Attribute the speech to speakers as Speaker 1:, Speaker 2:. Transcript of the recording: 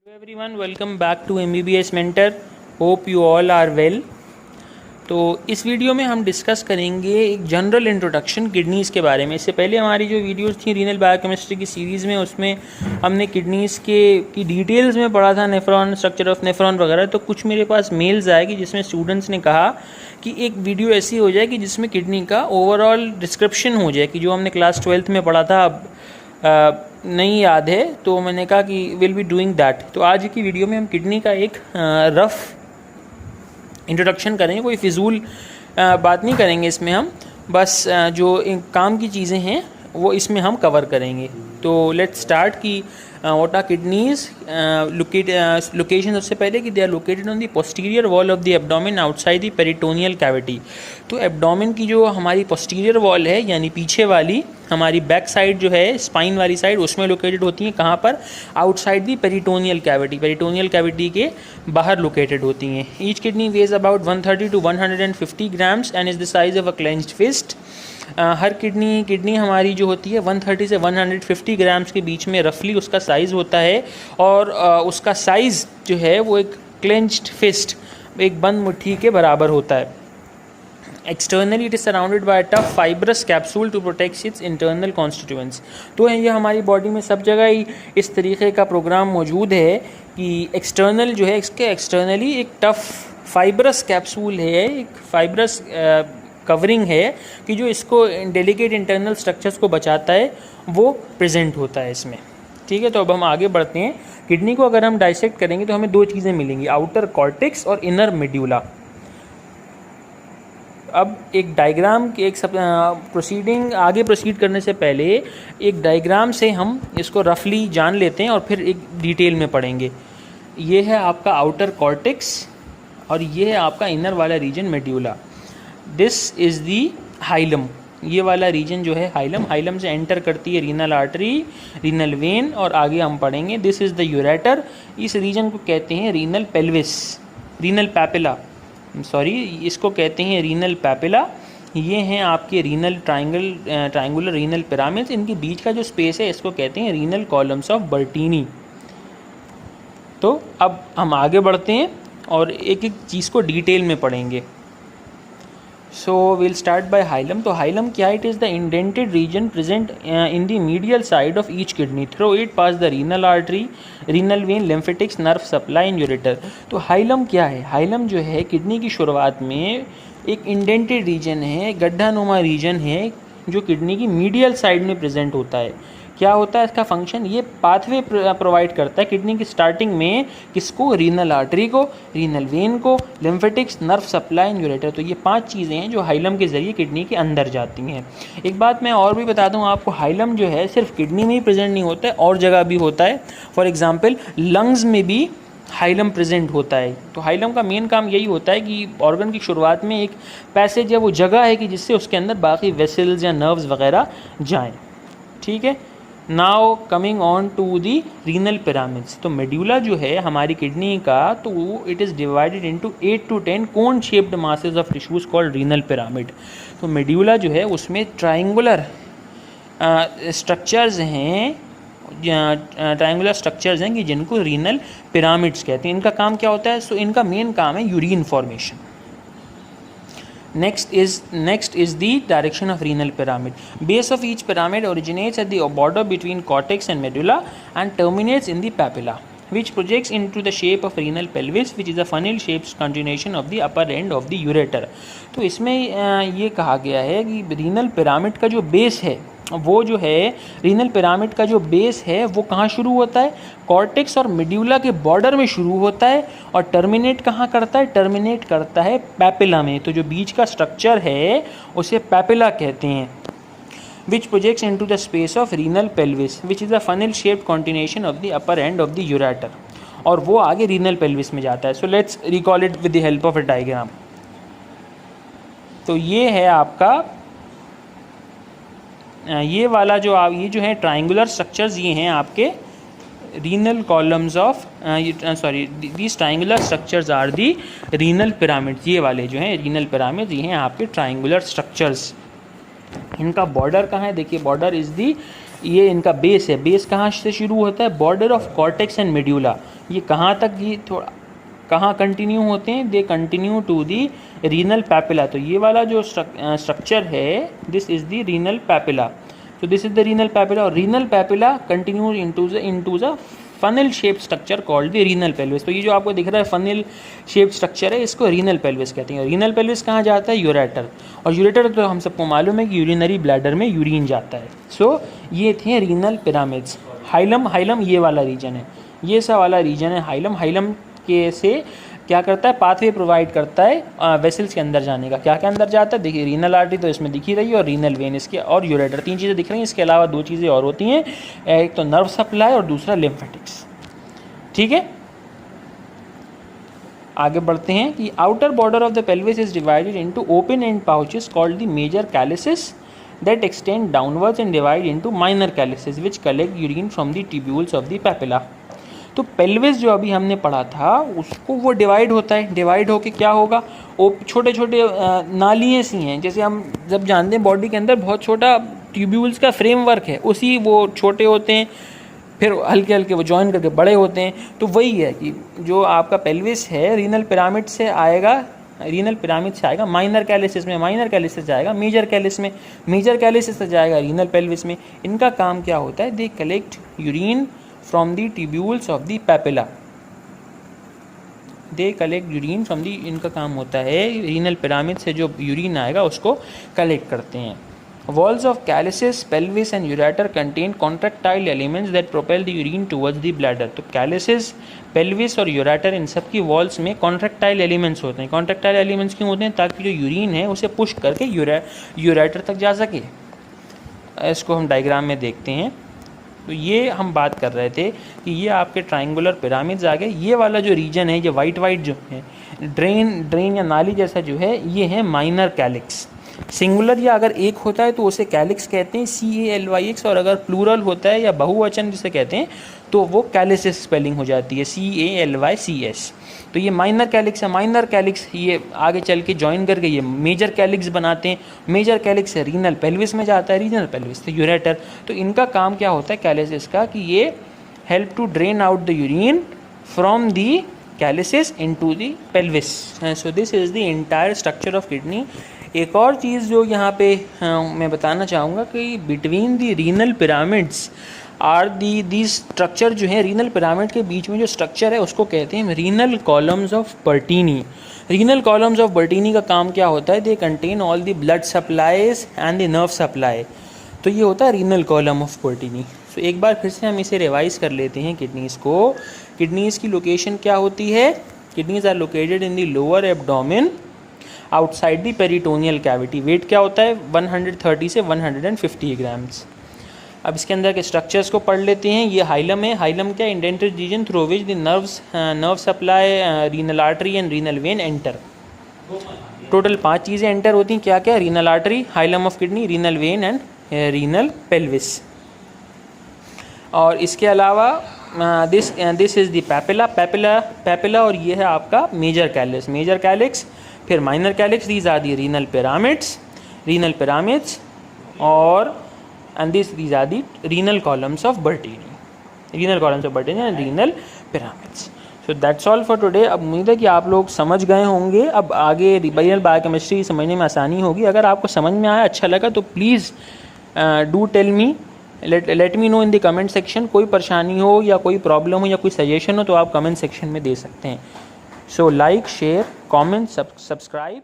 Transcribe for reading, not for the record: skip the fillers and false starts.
Speaker 1: Hello everyone, welcome back to MBBS Mentor. Hope you all are well. तो इस video में हम discuss करेंगे एक जनरल इंट्रोडक्शन किडनीज़ के बारे में। इससे पहले हमारी जो वीडियोस थी रीनल बायोकेमिस्ट्री की सीरीज़ में, उसमें हमने किडनीज़ की डिटेल्स में पढ़ा था, नेफ्रॉन, स्ट्रक्चर ऑफ नेफ्रॉन वगैरह। तो कुछ मेरे पास मेल्स आए कि जिसमें स्टूडेंट्स ने कहा कि एक वीडियो ऐसी हो जाए कि जिसमें किडनी का ओवरऑल डिस्क्रिप्शन हो जाए, कि जो हमने क्लास 12th में पढ़ा था अब नहीं याद है। तो मैंने कहा कि विल बी डूइंग दैट। तो आज की वीडियो में हम किडनी का एक रफ़ इंट्रोडक्शन करेंगे, कोई फिजूल बात नहीं करेंगे इसमें। हम बस जो काम की चीज़ें हैं वो इसमें हम कवर करेंगे। तो लेट्स स्टार्ट कि व्हाट आर किडनीज लोकेशन। सबसे पहले कि they are located on the posterior wall of the abdomen outside the peritoneal cavity. तो एब्डोमेन की जो हमारी पोस्टीरियर वॉल है, यानी पीछे वाली हमारी बैक साइड जो है, स्पाइन वाली साइड, उसमें लोकेटेड होती हैं। कहाँ पर? Outside the peritoneal cavity, peritoneal cavity के बाहर लोकेटेड होती हैं। Each kidney weighs about 130 to 150 grams and is the size of a clenched fist. हर किडनी हमारी जो होती है 130 से 150 ग्राम्स के बीच में रफली उसका साइज़ होता है। और उसका साइज़ जो है वो एक क्लेंच्ड फिस्ट, एक बंद मुट्ठी के बराबर होता है। Externally it is surrounded by tough fibrous capsule to protect its internal constituents. तो ये हमारी बॉडी में सब जगह ही इस तरीके का प्रोग्राम मौजूद है कि एक्सटर्नल जो है, इसके एक्सटर्नली एक टफ फाइब्रस कैप्सूल है, एक फाइब्रस कवरिंग है कि जो इसको डेलिकेट इंटरनल स्ट्रक्चर्स को बचाता है, वो प्रेजेंट होता है इसमें। ठीक है, तो अब हम आगे बढ़ते हैं। किडनी को अगर हम डाइसेक्ट करेंगे तो हमें दो चीज़ें मिलेंगी, आउटर कॉर्टेक्स और इनर मेड्यूला। अब एक डायग्राम की एक आगे प्रोसीड करने से पहले एक डायग्राम से हम इसको रफली जान लेते हैं और फिर एक डिटेल में पढ़ेंगे। ये है आपका आउटर कॉर्टेक्स और ये है आपका इनर वाला region medulla. This is the hilum. ये वाला रीजन जो है हाइलम से एंटर करती है रीनल आर्टरी, रीनल वेन, और आगे हम पढ़ेंगे दिस इज़ द यूरेटर। इस रीजन को कहते हैं renal pelvis, renal papilla, sorry, इसको कहते हैं रीनल पैपिला। ये हैं आपके रीनल ट्राइंगुलर रीनल पिरामिड्स। इनके बीच का जो स्पेस है इसको कहते हैं रीनल कॉलम्स ऑफ बर्टीनी। तो अब हम आगे बढ़ते हैं और एक एक चीज़ को डिटेल में पढ़ेंगे। So will start by hilum. तो हाइलम क्या है? It is the indented region present in the medial side of each kidney. Through it pass the renal artery, renal vein, lymphatics, nerve supply and ureter. तो hilum क्या है? Hilum जो है kidney की शुरुआत में एक इंडेंटेड रीजन है, गड्ढानुमा रीजन है, जो किडनी की मीडियल साइड में प्रेजेंट होता है। क्या होता है इसका फंक्शन? ये पाथवे प्रोवाइड करता है किडनी की स्टार्टिंग में, किसको? रीनल आर्टरी को, रीनल वेन को, lymphatics, nerve supply and ureter. तो ये 5 चीज़ें हैं जो हाइलम के ज़रिए किडनी के अंदर जाती हैं। एक बात मैं और भी बता दूं आपको, हाइलम जो है सिर्फ किडनी में ही प्रेजेंट नहीं होता है, और जगह भी होता है। फॉर एग्जाम्पल लंग्स में भी हाइलम प्रेजेंट होता है। तो हाइलम का मेन काम यही होता है कि ऑर्गन की शुरुआत में एक पैसेज या वो जगह है कि जिससे उसके अंदर बाकी वेसल्स या नर्व्स वगैरह जाएँ। ठीक है, now coming on to the renal pyramids. तो मेड्यूला जो है हमारी किडनी का, तो it is divided into 8 to 10 cone shaped masses of tissues called renal pyramid. तो मेड्यूला जो है उसमें ट्राइंगुलर स्ट्रक्चर्स हैं, ट्राइंगुलर स्ट्रक्चर्स हैं कि जिनको रीनल पिरामिड्स कहते हैं। इनका काम क्या होता है? सो इनका मेन काम है urine formation. Next is the direction of renal pyramid. Base of each pyramid originates at the border between cortex and medulla and terminates in the papilla, which projects into the shape of renal pelvis, which is a funnel shaped continuation of the upper end of the ureter. तो इसमें ये कहा गया है कि renal pyramid का जो base है, वो जो है रीनल पिरामिड का जो बेस है वो कहाँ शुरू होता है? कॉर्टेक्स और मेड्यूला के बॉर्डर में शुरू होता है। और टर्मिनेट कहाँ करता है? टर्मिनेट करता है पैपिला में। तो जो बीच का स्ट्रक्चर है उसे पैपिला कहते हैं। which projects into the space of renal pelvis, which is a funnel shaped continuation of the upper end of the ureter, और वो आगे रीनल पेल्विस में जाता है। So let's recall it with the help of a diagram. तो ये है आपका ये वाला जो ये जो है ट्राइंगुलर स्ट्रक्चर्स, ये हैं आपके renal columns of sorry these triangular structures are the renal pyramids. ये वाले जो हैं रीनल पिरामिड, ये हैं आपके ट्राइंगुलर स्ट्रक्चर्स। इनका बॉर्डर कहाँ है? देखिए, बॉर्डर इज़ दी ये इनका बेस है। बेस कहाँ से शुरू होता है? Border of cortex and medulla. ये कहाँ तक, ये थोड़ा कहाँ कंटिन्यू होते हैं? They continue to the renal papilla. तो ये वाला जो स्ट्रक्चर है, this is the renal papilla. तो this is the renal papilla, और renal papilla continue into the funnel shape structure called the renal pelvis. तो ये जो आपको दिख रहा है फनल शेप स्ट्रक्चर है, इसको रीनल पेल्विस कहते हैं। रीनल पेल्विस कहाँ जाता है? यूरेटर। और यूरेटर तो हम सबको मालूम है कि यूरिनरी ब्लैडर में यूरिन जाता है। सो ये थे रीनल पिरामिड्स। हाइलम, हाइलम ये वाला रीजन है, ये सा वाला रीजन है हाइलम। हाइलम के से क्या करता है? पाथवे प्रोवाइड करता है वेसल्स के अंदर जाने का। क्या क्या अंदर जाता है? देखिए, रीनल आर्टरी तो इसमें दिख ही रही है, और रीनल वेन इसके, और यूरेटर, 3 चीज़ें दिख रही हैं। इसके अलावा 2 चीज़ें और होती हैं, एक तो नर्व सप्लाई और दूसरा लिम्फेटिक्स। ठीक है, आगे बढ़ते हैं कि outer border of the pelvis is divided into open end pouches called the major calyces that extend downwards and divide into minor calyces which collect urine from the tubules of the papilla। तो pelvis जो अभी हमने पढ़ा था उसको, वो divide होता है। डिवाइड होके क्या होगा? छोटे छोटे नालियाँ सी हैं, जैसे हम जब जानते हैं बॉडी के अंदर बहुत छोटा ट्यूब्यूल्स का फ्रेमवर्क है, उसी वो छोटे होते हैं, फिर हल्के हल्के वो जॉइन करके बड़े होते हैं। तो वही है कि जो आपका पेल्विस है रीनल पिरामिड से आएगा, रीनल पिरामिड से आएगा माइनर कैलिसिस में, माइनर कैलिसिस जाएगा मेजर कैलिस में, मेजर कैलिसिस से जाएगा रीनल पेल्विस में। इनका काम क्या होता है? They collect urine from the tubules of the papilla. They collect urine from दी, इनका काम होता है रीनल पिरामिड से जो यूरिन आएगा उसको कलेक्ट करते हैं। Walls of calyces, pelvis and ureter contain contractile elements that propel the urine towards the bladder। तो calyces, pelvis और ureter, इन सब की वॉल्स में contractile elements होते हैं। contractile elements क्यों होते हैं? ताकि जो यूरिन है उसे पुश करके यूरेटर तक जा सके। इसको हम डायग्राम में देखते हैं। तो ये हम बात कर रहे थे कि ये आपके ट्राइंगुलर पिरामिड्स आ गए। ये वाला जो रीजन है, ये वाइट जो है, ड्रेन या नाली जैसा जो है, ये है माइनर कैलिक्स। सिंगुलर या अगर एक होता है तो उसे कैलिक्स कहते हैं, CALYX, और अगर प्लूरल होता है या बहुवचन जिसे कहते हैं तो वो कैलिसिस स्पेलिंग हो जाती है, CALYCS। तो ये माइनर कैलिक्स है। माइनर कैलिक्स ये आगे चल के ज्वाइन करके ये मेजर कैलिक्स बनाते हैं। मेजर कैलिक्स है रीनल पेल्विस में जाता है, रीनल पेल्विस तो यूरेटर। तो इनका काम क्या होता है कैलिसिस का, कि ये help to drain out the urine from the calyces into the pelvis. So this is the entire structure of kidney. एक और चीज़ जो यहाँ पे मैं बताना चाहूँगा कि between the renal pyramids are the structure जो है, रीनल पिरामिड के बीच में जो स्ट्रक्चर है उसको कहते हैं renal columns of बर्टीनी। Renal columns of बर्टीनी का काम क्या होता है? They contain all the blood supplies and the nerve supply. तो ये होता है रीनल कॉलम ऑफ बर्टीनी। तो एक बार फिर से हम इसे रिवाइज कर लेते हैं किडनीज़ को। किडनीज़ की लोकेशन क्या होती है? Kidneys are located in the lower abdomen outside the peritoneal cavity. Weight क्या होता है? 130 से 150 ग्राम्स। अब इसके अंदर के स्ट्रक्चर्स को पढ़ लेते हैं। ये हाइलम है। हाइलम क्या? Indented region through which the nerve supply, renal artery and renal vein enter. Total 5 चीज़ें एंटर होती हैं। क्या क्या? Renal artery, hilum of kidney, renal vein and renal pelvis. और इसके अलावा दिस इज़ द पैपिला, और ये है आपका मेजर कैलिक्स। मेजर कैलिक्स, फिर minor calyx, these are the renal pyramids, और and these are the renal columns of Bertini and renal pyramids. So that's all for today. अब उम्मीद है कि आप लोग समझ गए होंगे। अब आगे रीनल बायोकेमिस्ट्री समझने में आसानी होगी। अगर आपको समझ में आया, अच्छा लगा, तो please do tell me, let me know in the comment section. कोई परेशानी हो या कोई प्रॉब्लम हो या कोई सजेशन हो तो आप कमेंट सेक्शन में दे सकते हैं। So like, share, comment, subscribe.